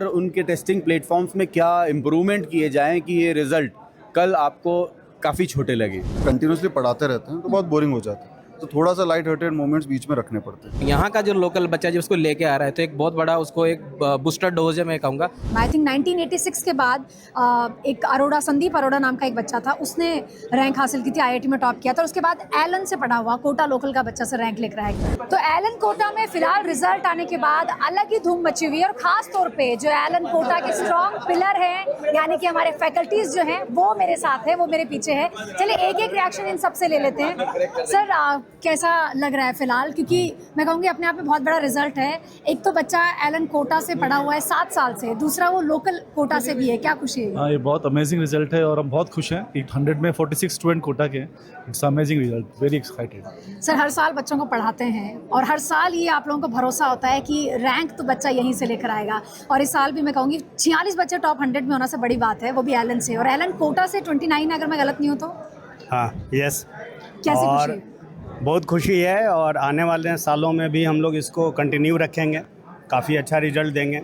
उनके testing platforms में क्या इम्प्रूवमेंट किए जाएं कि ये रिज़ल्ट कल आपको काफ़ी छोटे लगे। कंटिन्यूसली पढ़ाते रहते हैं तो बहुत बोरिंग हो जाता है, तो थोड़ा सा लाइट हार्टेड मोमेंट्स बीच में रखने पड़ते हैं। यहाँ का जो लोकल बच्चा जो उसको लेके आ रहा है तो एक बहुत बड़ा उसको एक बूस्टर डोज है मैं कहूँगा। आई थिंक 1986 के बाद एक संदीप अरोड़ा नाम का एक बच्चा था, उसने रैंक हासिल की थी, आईआईटी में टॉप किया था। और उसके बाद एलन से पढ़ा हुआ कोटा लोकल का बच्चा से रैंक लेकर आया। तो एलन कोटा में फिलहाल रिजल्ट आने के बाद अलग ही धूम मची हुई है। और खास तौर पे जो एलन कोटा के स्ट्रॉन्ग पिलर हैं, यानी कि हमारे फैकल्टीज जो हैं वो मेरे साथ है, वो मेरे पीछे है। चलिए एक एक रिएक्शन इन सबसे ले लेते हैं। सर कैसा लग रहा है फिलहाल, क्योंकि मैं कहूँगी अपने आप में बहुत बड़ा रिजल्ट है। एक तो बच्चा एलन कोटा से पढ़ा हुआ है 7 साल से, दूसरा वो लोकल कोटा से भी है, क्या खुशी है? हाँ, ये बहुत अमेजिंग रिजल्ट है और हम बहुत खुश हैं। 100 में 46 स्टूडेंट कोटा के, it's amazing result, very excited. Sir हर साल बच्चों को पढ़ाते हैं और हर साल ये आप लोगों को भरोसा होता है कि रैंक तो बच्चा यहीं से लेकर आएगा। और इस साल भी मैं कहूँगी 46 बच्चे टॉप 100 में होना से बड़ी बात है, वो भी एलन से। और एलन कोटा से 29 अगर मैं गलत नहीं हूँ तो। हाँ, यस। कैसी खुशी है? बहुत खुशी है और आने वाले सालों में भी हम लोग इसको कंटिन्यू रखेंगे, काफ़ी अच्छा रिजल्ट देंगे,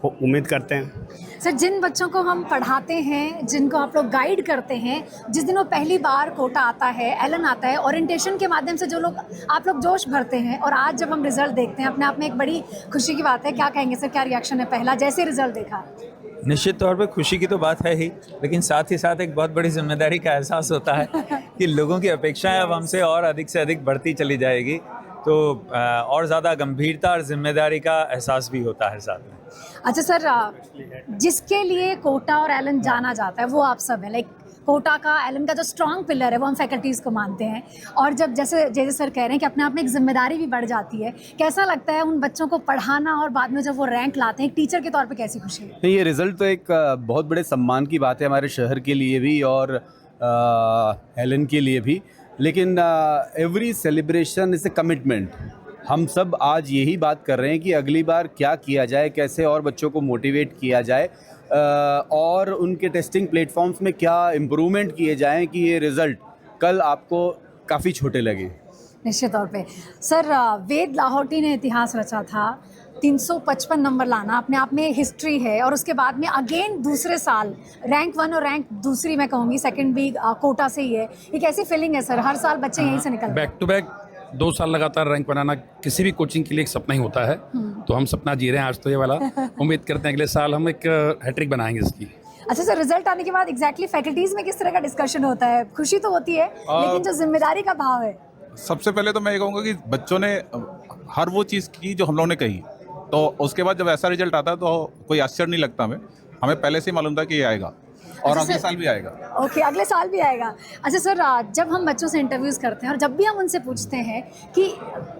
उम्मीद करते हैं। सर जिन बच्चों को हम पढ़ाते हैं, जिनको आप लोग गाइड करते हैं, जिस दिन वो पहली बार कोटा आता है, एलन आता है, ओरिएंटेशन के माध्यम से जो लोग आप लोग जोश भरते हैं, और आज जब हम रिजल्ट देखते हैं अपने आप में एक बड़ी खुशी की बात है। क्या कहेंगे सर, क्या रिएक्शन है पहला जैसे रिजल्ट देखा? निश्चित तौर पे खुशी की तो बात है ही, लेकिन साथ ही साथ एक बहुत बड़ी जिम्मेदारी का एहसास होता है कि लोगों की अपेक्षाएं अब हमसे और अधिक से अधिक बढ़ती चली जाएगी, तो और ज़्यादा गंभीरता और जिम्मेदारी का एहसास भी होता है साथ में। अच्छा सर, जिसके लिए कोटा और एलन जाना जाता है वो आप सब हैं। लाइक कोटा का, एलन का जो स्ट्रॉन्ग पिलर है वो हम फैकल्टीज़ को मानते हैं। और जब जैसे सर कह रहे हैं कि अपने आप में एक जिम्मेदारी भी बढ़ जाती है, कैसा लगता है उन बच्चों को पढ़ाना और बाद में जब वो रैंक लाते हैं, एक टीचर के तौर पे कैसी खुशी है? नहीं, ये रिज़ल्ट तो एक बहुत बड़े सम्मान की बात है हमारे शहर के लिए भी और एलन के लिए भी। लेकिन every celebration is a commitment. हम सब आज यही बात कर रहे हैं कि अगली बार क्या किया जाए, कैसे और बच्चों को मोटिवेट किया जाए और उनके टेस्टिंग प्लेटफॉर्म्स में क्या इम्प्रूवमेंट किए जाएं कि ये रिज़ल्ट कल आपको काफ़ी छोटे लगे। निश्चित तौर पे सर, वेद लाहौटी ने इतिहास रचा था। 355 नंबर लाना अपने आप में हिस्ट्री है। और उसके बाद में अगेन दूसरे साल रैंक 1 और रैंक दूसरी, मैं कहूँगी सेकंड भी कोटा से ही है। एक ऐसी फीलिंग है सर, हर साल बच्चे यहीं से निकलते हैं। बैक टू बैक 2 साल लगातार रैंक बनाना किसी भी कोचिंग के लिए एक सपना ही होता है, तो हम सपना जी रहे हैं आज तो ये वाला। उम्मीद करते हैं अगले साल हम एक हैट्रिक बनाएंगे इसकी। अच्छा सर, रिजल्ट आने के बाद एग्जैक्टली फैकल्टीज में किस तरह का डिस्कशन होता है? खुशी तो होती है, लेकिन जो जिम्मेदारी का भाव है। सबसे पहले तो मैं ये कहूँगा कि बच्चों ने हर वो चीज़ की जो हम लोगों ने कही, तो उसके बाद जब ऐसा रिजल्ट आता है तो कोई आश्चर्य नहीं लगता। हमें पहले से ही मालूम था कि ये आएगा और अगले साल भी आएगा। ओके, अगले साल भी आएगा। अच्छा सर, जब हम बच्चों से इंटरव्यूज़ करते हैं और जब भी हम उनसे पूछते हैं कि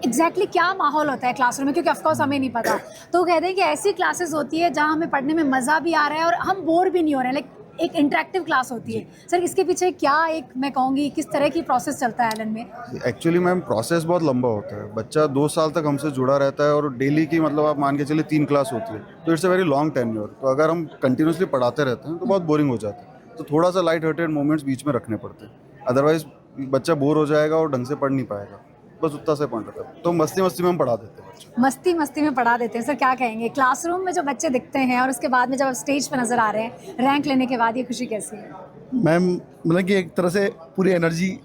एग्जैक्टली क्या माहौल होता है क्लासरूम में, क्योंकि ऑफकोर्स हमें नहीं पता, तो कहते हैं कि ऐसी क्लासेस होती है जहाँ हमें पढ़ने में मज़ा भी आ रहा है और हम बोर भी नहीं हो रहे हैं। लाइक एक इंटरेक्टिव क्लास होती है। सर इसके पीछे क्या एक, मैं कहूँगी, किस तरह की प्रोसेस चलता है एलन में? एक्चुअली मैम प्रोसेस बहुत लंबा होता है। बच्चा 2 साल तक हमसे जुड़ा रहता है और डेली की मतलब आप मान के चलिए 3 क्लास होती है, तो it's a very long tenure. तो अगर हम कंटिन्यूसली पढ़ाते रहते हैं तो बहुत बोरिंग हो जाता है, तो थोड़ा सा लाइट हार्टेड मोमेंट्स बीच में रखने पड़ते हैं, अदरवाइज बच्चा बोर हो जाएगा और ढंग से पढ़ नहीं पाएगा। बस उतना से पढ़ रहा है, तो मस्ती में हम पढ़ा देते हैं बच्चे। मस्ती में पढ़ा देते हैं। सर क्या कहेंगे, क्लासरूम में जो बच्चे दिखते हैं और उसके बाद में जब स्टेज पे नजर आ रहे हैं रैंक लेने के बाद, ये खुशी कैसी है? मैम मतलब कि एक तरह से पूरी एनर्जी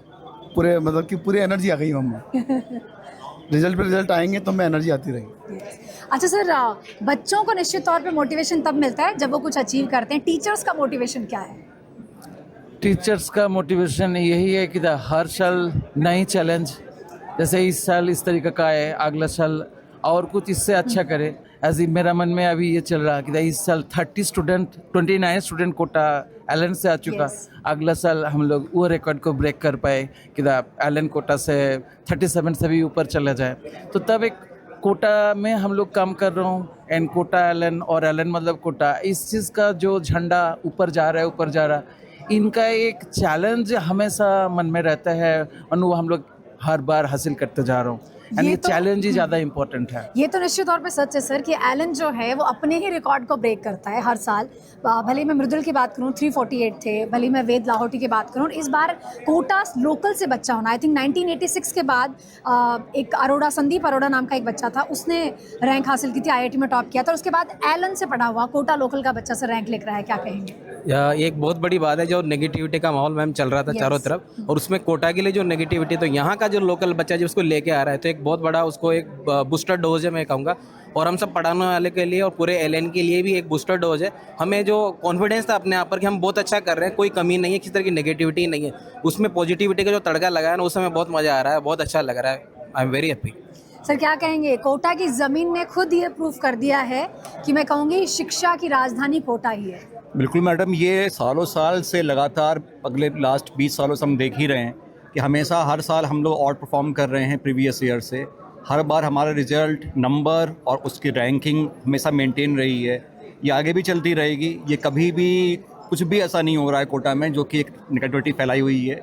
आ गई हम रिजल्ट पे रिजल्ट आएंगे तो मैं एनर्जी आती रही। अच्छा सर, बच्चों को निश्चित तौर पे मोटिवेशन तब मिलता है जब वो कुछ अचीव करते हैं। टीचर्स का मोटिवेशन क्या है? टीचर्स का मोटिवेशन यही है कि हर साल नई चैलेंज, जैसे इस साल इस तरीके का है, अगला साल और कुछ इससे अच्छा करे। ऐसे मेरा मन में अभी ये चल रहा है कि इस साल 29 स्टूडेंट कोटा एलन से आ चुका। अगला साल हम लोग वो रिकॉर्ड को ब्रेक कर पाए कि एलन कोटा से 37 से भी ऊपर चला जाए। तो तब एक कोटा में हम लोग काम कर रहा हूँ, एंड कोटा एलन और एलन मतलब कोटा, इस चीज़ का जो झंडा ऊपर जा रहा है, इनका एक चैलेंज हमेशा मन में रहता है और वो हम लोग हर बार हासिल करते जा रहा हूँ। एंड ये ये तो- चैलेंज ही ज़्यादा इम्पोर्टेंट है। ये तो निश्चित तौर पे सच है सर कि एलन जो है वो अपने ही रिकॉर्ड को ब्रेक करता है हर साल। भले ही मैं मृदुल की बात करूँ 348 थे, भले ही मैं वेद लाहौटी की बात करूँ, इस बार कोटा लोकल से बच्चा होना, आई थिंक 1986 के बाद एक अरोड़ा, संदीप अरोड़ा नाम का एक बच्चा था, उसने रैंक हासिल की थी, IIT में टॉप किया था, और उसके बाद एलन से पढ़ा हुआ कोटा लोकल का बच्चा से रैंक लेकर आया, क्या कहेंगे? एक बहुत बड़ी बात है जो नेगेटिविटी का माहौल मैम चल रहा था चारों तरफ, और उसमें कोटा के लिए जो नेगेटिविटी, तो यहाँ का जो लोकल बच्चा जो उसको लेके आ रहा है, तो एक बहुत बड़ा उसको एक बूस्टर डोज है मैं कहूँगा, और हम सब पढ़ाने वाले के लिए और पूरे एलएन के लिए भी एक बूस्टर डोज है। हमें जो कॉन्फिडेंस था अपने आप पर कि हम बहुत अच्छा कर रहे हैं, कोई कमी नहीं है, किसी तरह की नेगेटिविटी नहीं है, उसमें पॉजिटिविटी का जो तड़का लगाया ना, उस समय बहुत मज़ा आ रहा है, बहुत अच्छा लग रहा है। I am very happy. Sir क्या कहेंगे, कोटा की ज़मीन ने खुद ये प्रूफ कर दिया है कि मैं कहूँगी शिक्षा की राजधानी कोटा ही है। बिल्कुल मैडम, ये सालों साल से लगातार अगले लास्ट 20 सालों से हम देख ही रहे हैं कि हमेशा हर साल हम लोग आउट परफॉर्म कर रहे हैं प्रीवियस ईयर से। हर बार हमारा रिजल्ट, नंबर और उसकी रैंकिंग हमेशा मेंटेन रही है, ये आगे भी चलती रहेगी। ये कभी भी कुछ भी ऐसा नहीं हो रहा है कोटा में जो कि एक नेगेटिविटी फैलाई हुई है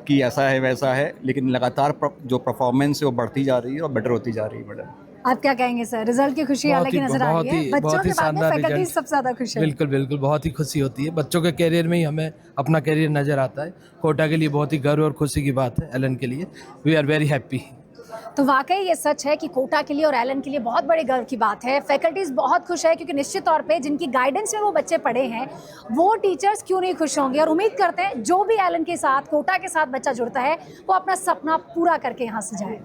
कि ऐसा है वैसा है, लेकिन लगातार जो परफॉर्मेंस है वो बढ़ती जा रही है और बेटर होती जा रही है। मैडम आप क्या कहेंगे सर, रिजल्ट की खुशी हालांकि नजर आ रही है, बच्चों के बाद में फैकल्टी सबसे ज्यादा खुश है। बिल्कुल बिल्कुल, बहुत ही खुशी होती है, बच्चों के करियर में ही हमें अपना करियर नज़र आता है। कोटा के लिए बहुत ही गर्व और खुशी की बात है, एलन के लिए वी आर वेरी हैप्पी। तो वाकई ये सच है कि कोटा के लिए और एलन के लिए बहुत बड़े गर्व की बात है। फैकल्टीज बहुत खुश है क्योंकि निश्चित तौर पे जिनकी गाइडेंस में वो बच्चे पढ़े हैं वो टीचर्स क्यों नहीं खुश होंगे, और उम्मीद करते हैं जो भी एलन के साथ, कोटा के साथ बच्चा जुड़ता है वो अपना सपना पूरा करके यहाँ से जाए।